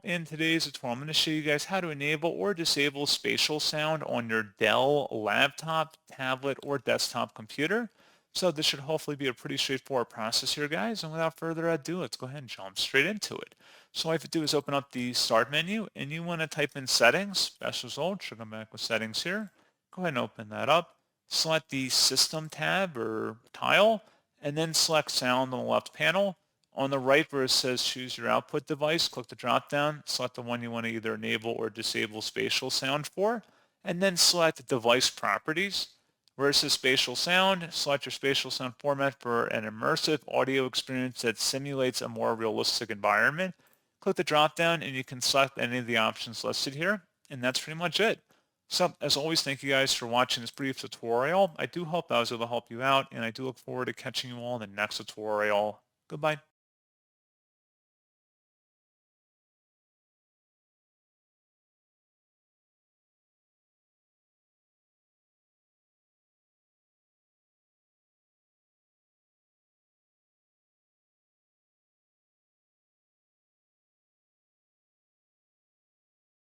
In today's tutorial, I'm going to show you guys how to enable or disable spatial sound on your Dell laptop, tablet, or desktop computer. So this should hopefully be a pretty straightforward process here, guys. And without further ado, let's go ahead and jump straight into it. So all you have to do is open up the Start menu, and you want to type in Settings. Best result, should come back with Settings here. Go ahead and open that up. Select the System tab or tile, and then select Sound on the left panel. On the right where it says choose your output device, click the drop down, select the one you want to either enable or disable spatial sound for, and then select device properties. Where it says spatial sound, select your spatial sound format for an immersive audio experience that simulates a more realistic environment. Click the drop down and you can select any of the options listed here, and that's pretty much it. So as always, thank you guys for watching this brief tutorial. I do hope I was able to help you out, and I do look forward to catching you all in the next tutorial. Goodbye.